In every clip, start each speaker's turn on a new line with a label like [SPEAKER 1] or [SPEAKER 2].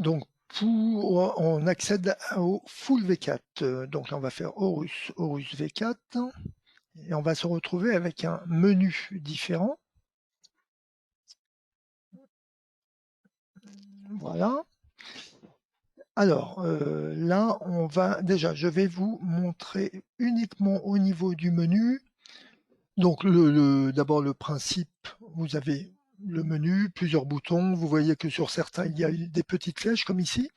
[SPEAKER 1] Donc, on accède au full V4. Donc là, on va faire Horus V4 et on va se retrouver avec un menu différent. Voilà. Alors là, je vais vous montrer uniquement au niveau du menu. Donc d'abord le principe, vous avez le menu, plusieurs boutons. Vous voyez que sur certains, il y a des petites flèches comme ici.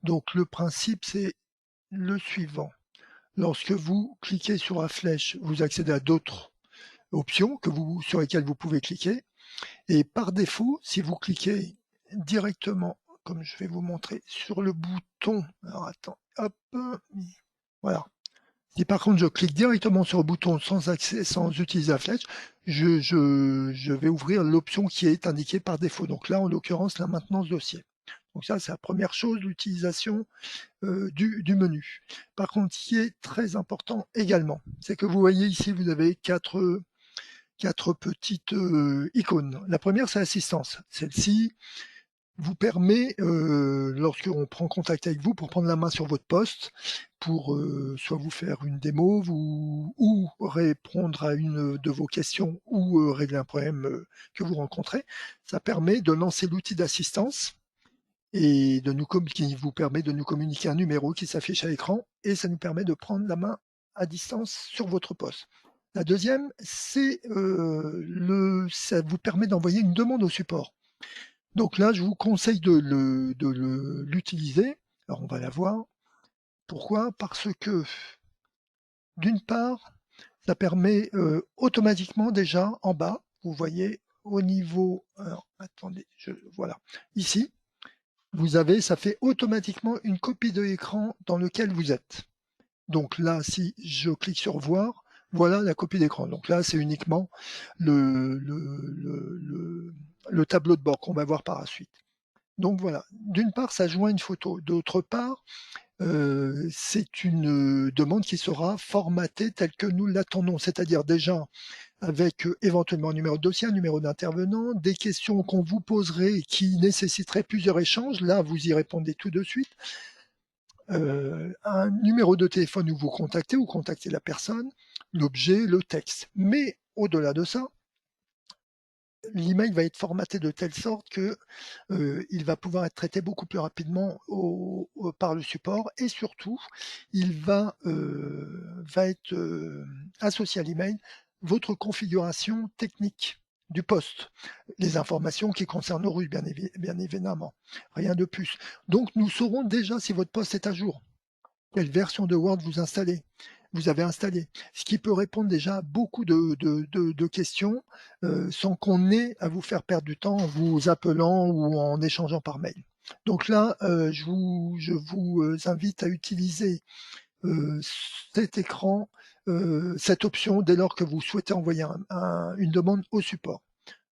[SPEAKER 1] Donc le principe, c'est le suivant. Lorsque vous cliquez sur la flèche, vous accédez à d'autres options sur lesquelles vous pouvez cliquer. Et par défaut, si vous cliquez directement, comme je vais vous montrer, sur le bouton, alors attends, hop, voilà. Si par contre je clique directement sur le bouton sans utiliser la flèche, je vais ouvrir l'option qui est indiquée par défaut. Donc là, en l'occurrence, la maintenance dossier. Donc ça, c'est la première chose, l'utilisation du menu. Par contre, ce qui est très important également, c'est que vous voyez ici, vous avez quatre petites icônes. La première, c'est l'assistance. Celle-ci vous permet, lorsqu'on prend contact avec vous, pour prendre la main sur votre poste, pour soit vous faire une démo, ou répondre à une de vos questions, ou régler un problème que vous rencontrez. Ça permet de lancer l'outil d'assistance et qui vous permet de nous communiquer un numéro qui s'affiche à l'écran, et ça nous permet de prendre la main à distance sur votre poste. La deuxième, c'est ça vous permet d'envoyer une demande au support. Donc là, je vous conseille de l'utiliser. Alors on va la voir. Pourquoi? Parce que d'une part, ça permet automatiquement déjà en bas, vous voyez au niveau, alors attendez, voilà, ici, ça fait automatiquement une copie de l'écran dans lequel vous êtes. Donc là, si je clique sur voir, voilà la copie d'écran. Donc là, c'est uniquement le tableau de bord qu'on va voir par la suite. Donc voilà, d'une part, ça joint une photo. D'autre part, c'est une demande qui sera formatée telle que nous l'attendons, c'est-à-dire déjà avec éventuellement un numéro de dossier, un numéro d'intervenant, des questions qu'on vous poserait et qui nécessiteraient plusieurs échanges. Là, vous y répondez tout de suite. Un numéro de téléphone où vous contactez la personne, l'objet, le texte. Mais au-delà de ça, l'email va être formaté de telle sorte que il va pouvoir être traité beaucoup plus rapidement par le support, et surtout, il va être associé à l'email votre configuration technique du poste, les informations qui concernent Horus, bien évidemment, rien de plus. Donc nous saurons déjà si votre poste est à jour, quelle version de Word vous avez installé, ce qui peut répondre déjà à beaucoup de questions sans qu'on ait à vous faire perdre du temps en vous appelant ou en échangeant par mail. Donc là, je vous invite à utiliser cet écran, cette option dès lors que vous souhaitez envoyer une demande au support.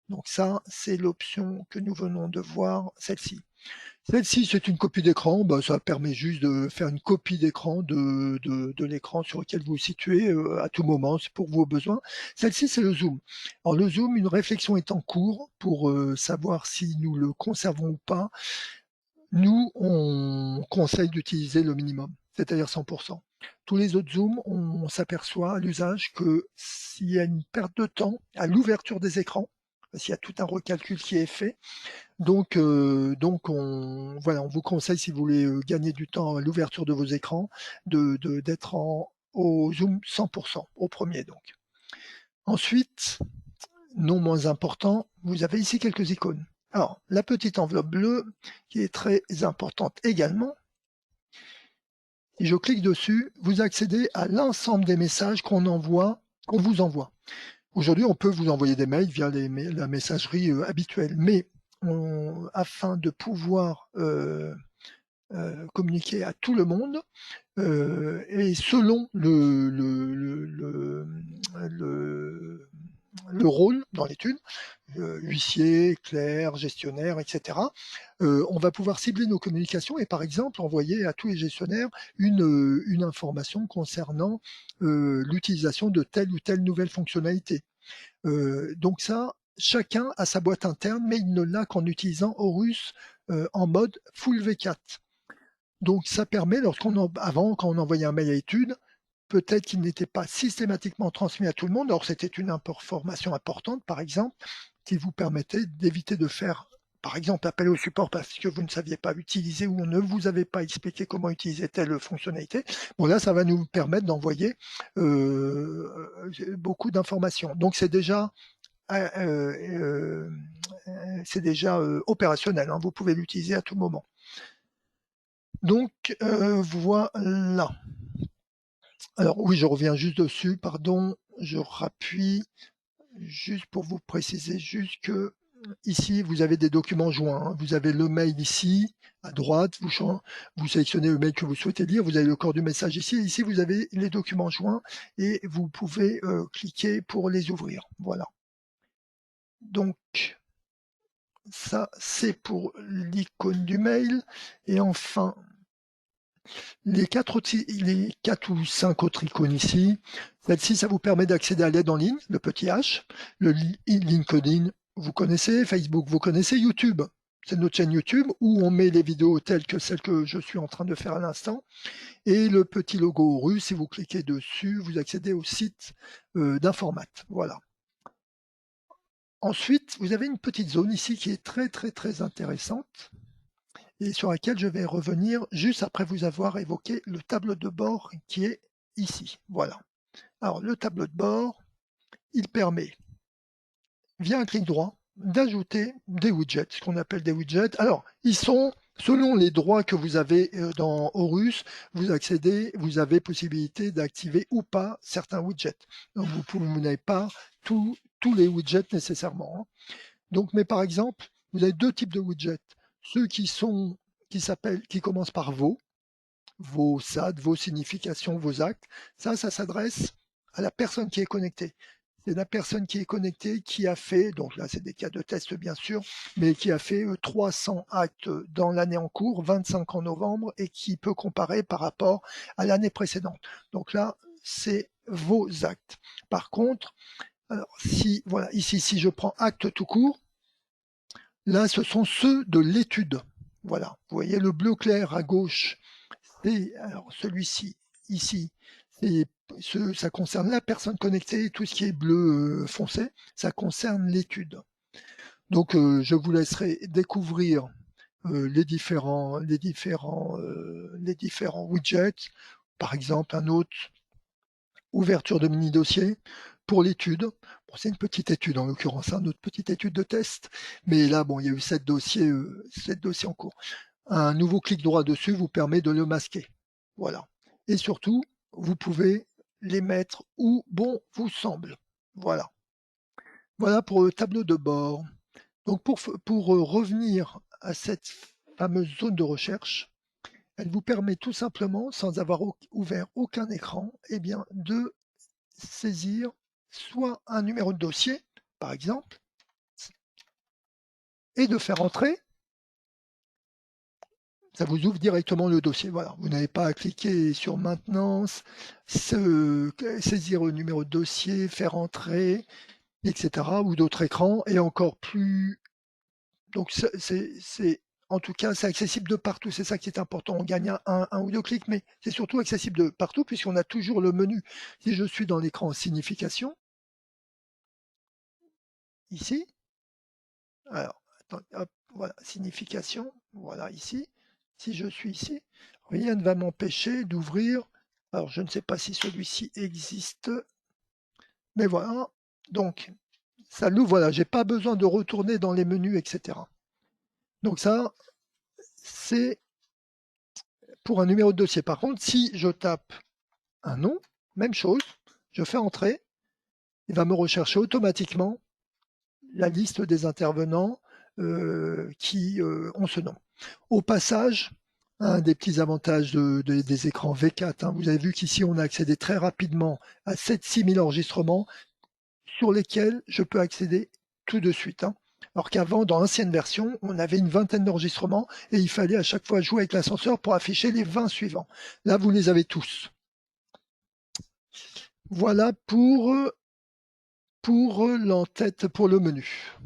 [SPEAKER 1] Donc ça, c'est l'option que nous venons de voir, celle-ci. Celle-ci, c'est une copie d'écran. Ça permet juste de faire une copie d'écran de l'écran sur lequel vous vous situez à tout moment, c'est pour vos besoins. Celle-ci, c'est le zoom. Alors le zoom, une réflexion est en cours pour savoir si nous le conservons ou pas. Nous, on conseille d'utiliser le minimum, c'est-à-dire 100%. Tous les autres zooms, on s'aperçoit à l'usage que s'il y a une perte de temps à l'ouverture des écrans, s'il y a tout un recalcul qui est fait, donc on vous conseille, si vous voulez gagner du temps à l'ouverture de vos écrans, d'être au zoom 100%, au premier donc. Ensuite, non moins important, vous avez ici quelques icônes. Alors, la petite enveloppe bleue, qui est très importante également, si je clique dessus, vous accédez à l'ensemble des messages qu'on vous envoie. Aujourd'hui, on peut vous envoyer des mails via la messagerie habituelle, mais afin de pouvoir communiquer à tout le monde, et selon le rôle dans l'étude, huissier, clerc, gestionnaire, etc. On va pouvoir cibler nos communications et par exemple envoyer à tous les gestionnaires une information concernant l'utilisation de telle ou telle nouvelle fonctionnalité. Donc ça, chacun a sa boîte interne, mais il ne l'a qu'en utilisant Horus en mode full V4. Donc ça permet, avant, quand on envoyait un mail à études, peut-être qu'il n'était pas systématiquement transmis à tout le monde. Alors c'était une information importante, par exemple, qui vous permettait d'éviter de faire, par exemple, appel au support parce que vous ne saviez pas utiliser ou on ne vous avait pas expliqué comment utiliser telle fonctionnalité. Bon, là, ça va nous permettre d'envoyer beaucoup d'informations. Donc c'est déjà opérationnel, hein, vous pouvez l'utiliser à tout moment. Donc voilà. Alors oui, je reviens juste dessus, pardon, je rappuie juste pour vous préciser juste que ici vous avez des documents joints, hein. Vous avez le mail ici à droite, vous sélectionnez le mail que vous souhaitez lire, vous avez le corps du message ici, et ici vous avez les documents joints et vous pouvez cliquer pour les ouvrir. Voilà. Donc ça c'est pour l'icône du mail et enfin les quatre ou cinq autres icônes ici, celle-ci, ça vous permet d'accéder à l'aide en ligne, le petit H, le LinkedIn, vous connaissez, Facebook, vous connaissez, YouTube, c'est notre chaîne YouTube où on met les vidéos telles que celles que je suis en train de faire à l'instant, et le petit logo russe, si vous cliquez dessus, vous accédez au site d'Informat, voilà. Ensuite, vous avez une petite zone ici qui est très intéressante, et sur laquelle je vais revenir juste après vous avoir évoqué le tableau de bord qui est ici. Voilà. Alors, le tableau de bord, il permet, via un clic droit, d'ajouter des widgets, ce qu'on appelle des widgets. Alors, ils sont, selon les droits que vous avez dans Horus, vous avez possibilité d'activer ou pas certains widgets. Donc, vous n'avez pas tous les widgets nécessairement, hein. Donc, mais par exemple, vous avez deux types de widgets. Ceux qui commencent par vos SAD, vos significations, vos actes. Ça s'adresse à la personne qui est connectée. C'est la personne qui est connectée qui a fait, donc là c'est des cas de test bien sûr, mais qui a fait 300 actes dans l'année en cours, 25 en novembre, et qui peut comparer par rapport à l'année précédente. Donc là, c'est vos actes. Par contre, alors voilà, ici, si je prends acte tout court, là, ce sont ceux de l'étude. Voilà, vous voyez le bleu clair à gauche, et alors celui-ci, ici, ça concerne la personne connectée, et tout ce qui est bleu foncé, ça concerne l'étude. Donc je vous laisserai découvrir les différents widgets. Par exemple, un autre, ouverture de mini-dossier pour l'étude. Bon, c'est une petite étude en l'occurrence, hein, notre petite étude de test, mais là, bon, il y a eu 7 dossiers en cours. Un nouveau clic droit dessus vous permet de le masquer. Voilà. Et surtout, vous pouvez les mettre où bon vous semble. Voilà. Voilà pour le tableau de bord. Donc pour revenir à cette fameuse zone de recherche, elle vous permet tout simplement, sans avoir ouvert aucun écran, eh bien, de saisir soit un numéro de dossier, par exemple, et de faire entrer. Ça vous ouvre directement le dossier. Voilà, vous n'avez pas à cliquer sur maintenance, saisir le numéro de dossier, faire entrer, etc. ou d'autres écrans et encore plus. Donc en tout cas, c'est accessible de partout. C'est ça qui est important. On gagne un ou deux clics, mais c'est surtout accessible de partout puisqu'on a toujours le menu. Si je suis dans l'écran signification, ici, alors, attends, hop, voilà, signification, voilà ici. Si je suis ici, rien ne va m'empêcher d'ouvrir. Alors, je ne sais pas si celui-ci existe, mais voilà. Donc, ça l'ouvre, voilà, j'ai pas besoin de retourner dans les menus, etc. Donc ça, c'est pour un numéro de dossier. Par contre, si je tape un nom, même chose, je fais entrer, il va me rechercher automatiquement la liste des intervenants qui ont ce nom. Au passage, un des petits avantages des écrans V4, hein, vous avez vu qu'ici on a accédé très rapidement à 7-6 000 enregistrements sur lesquels je peux accéder tout de suite, hein. Alors qu'avant, dans l'ancienne version, on avait une vingtaine d'enregistrements et il fallait à chaque fois jouer avec l'ascenseur pour afficher les 20 suivants. Là, vous les avez tous. Voilà pour l'entête, pour le menu.